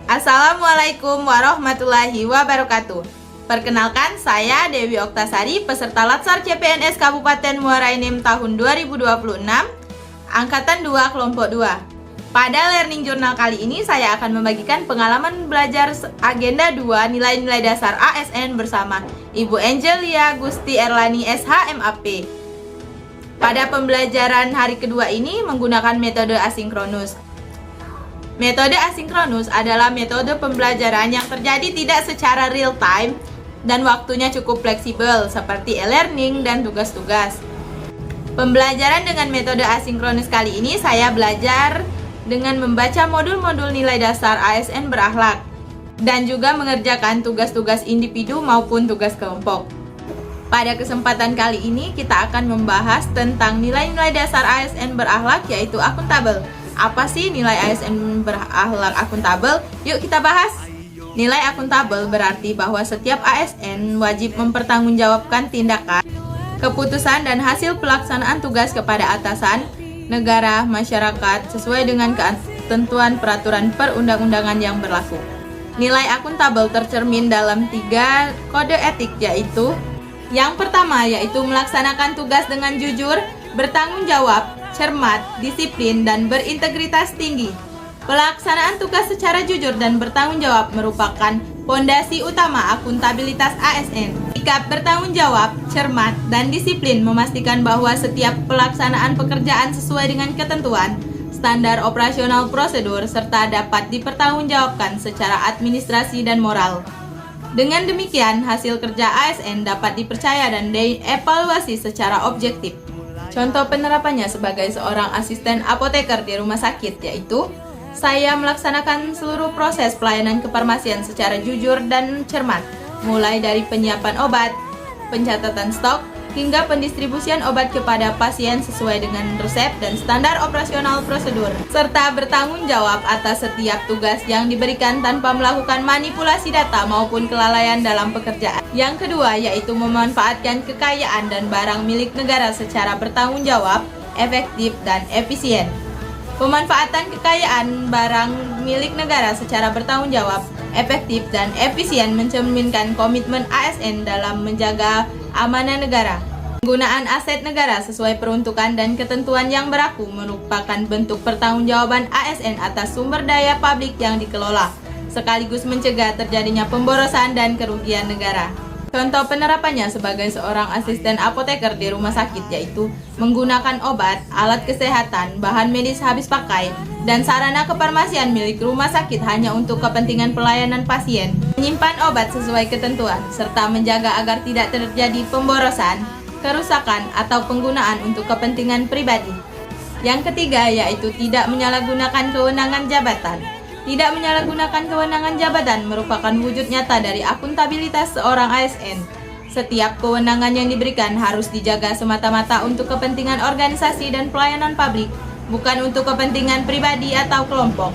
Assalamualaikum warahmatullahi wabarakatuh. Perkenalkan, saya Dewi Oktasari, peserta Latsar CPNS Kabupaten Muara Enim tahun 2026, Angkatan 2 Kelompok 2. Pada Learning Journal kali ini, saya akan membagikan pengalaman belajar Agenda 2 Nilai-nilai dasar ASN bersama Ibu Angelia Gusti Erlani SHMAP. Pada pembelajaran hari kedua ini menggunakan metode asinkronus. Metode asinkronus adalah metode pembelajaran yang terjadi tidak secara real time dan waktunya cukup fleksibel seperti e-learning dan tugas-tugas. Pembelajaran dengan metode asinkronus kali ini saya belajar dengan membaca modul-modul nilai dasar ASN berakhlak dan juga mengerjakan tugas-tugas individu maupun tugas kelompok. Pada kesempatan kali ini kita akan membahas tentang nilai-nilai dasar ASN berakhlak yaitu akuntabel. Apa sih nilai ASN berakhlak akuntabel? Yuk kita bahas. Nilai akuntabel berarti bahwa setiap ASN wajib mempertanggungjawabkan tindakan, keputusan dan hasil pelaksanaan tugas kepada atasan, negara, masyarakat sesuai dengan ketentuan peraturan perundang-undangan yang berlaku. Nilai akuntabel tercermin dalam 3 kode etik yaitu yang pertama yaitu melaksanakan tugas dengan jujur, bertanggung jawab, cermat, disiplin, dan berintegritas tinggi. Pelaksanaan tugas secara jujur dan bertanggung jawab merupakan fondasi utama akuntabilitas ASN. Sikap bertanggung jawab, cermat, dan disiplin memastikan bahwa setiap pelaksanaan pekerjaan sesuai dengan ketentuan, standar operasional prosedur, serta dapat dipertanggungjawabkan secara administrasi dan moral. Dengan demikian, hasil kerja ASN dapat dipercaya dan dievaluasi secara objektif. Contoh penerapannya sebagai seorang asisten apoteker di rumah sakit yaitu saya melaksanakan seluruh proses pelayanan kefarmasian secara jujur dan cermat, mulai dari penyiapan obat, pencatatan stok, hingga pendistribusian obat kepada pasien sesuai dengan resep dan standar operasional prosedur, serta bertanggung jawab atas setiap tugas yang diberikan tanpa melakukan manipulasi data maupun kelalaian dalam pekerjaan. Yang kedua yaitu memanfaatkan kekayaan dan barang milik negara secara bertanggung jawab, efektif, dan efisien. Pemanfaatan kekayaan barang milik negara secara bertanggung jawab, efektif, dan efisien mencerminkan komitmen ASN dalam menjaga amanah negara. Penggunaan aset negara sesuai peruntukan dan ketentuan yang berlaku merupakan bentuk pertanggungjawaban ASN atas sumber daya publik yang dikelola, sekaligus mencegah terjadinya pemborosan dan kerugian negara. Contoh penerapannya sebagai seorang asisten apoteker di rumah sakit yaitu menggunakan obat, alat kesehatan, bahan medis habis pakai, dan sarana kefarmasian milik rumah sakit hanya untuk kepentingan pelayanan pasien, menyimpan obat sesuai ketentuan, serta menjaga agar tidak terjadi pemborosan, kerusakan, atau penggunaan untuk kepentingan pribadi. Yang ketiga yaitu tidak menyalahgunakan kewenangan jabatan. Tidak menyalahgunakan kewenangan jabatan merupakan wujud nyata dari akuntabilitas seorang ASN. Setiap kewenangan yang diberikan harus dijaga semata-mata untuk kepentingan organisasi dan pelayanan publik, bukan untuk kepentingan pribadi atau kelompok.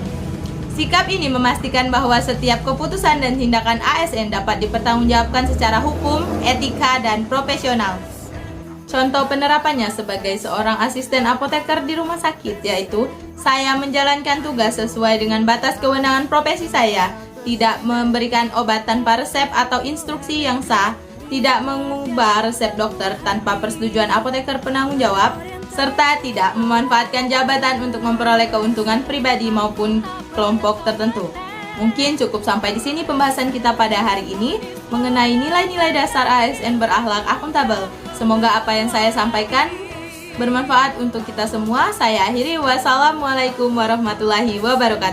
Sikap ini memastikan bahwa setiap keputusan dan tindakan ASN dapat dipertanggungjawabkan secara hukum, etika, dan profesional. Contoh penerapannya sebagai seorang asisten apoteker di rumah sakit yaitu saya menjalankan tugas sesuai dengan batas kewenangan profesi saya, tidak memberikan obat tanpa resep atau instruksi yang sah, tidak mengubah resep dokter tanpa persetujuan apoteker penanggung jawab, serta tidak memanfaatkan jabatan untuk memperoleh keuntungan pribadi maupun kelompok tertentu. Mungkin cukup sampai di sini pembahasan kita pada hari ini mengenai nilai-nilai dasar ASN berakhlak akuntabel. Semoga apa yang saya sampaikan bermanfaat untuk kita semua. Saya akhiri. Wassalamualaikum warahmatullahi wabarakatuh.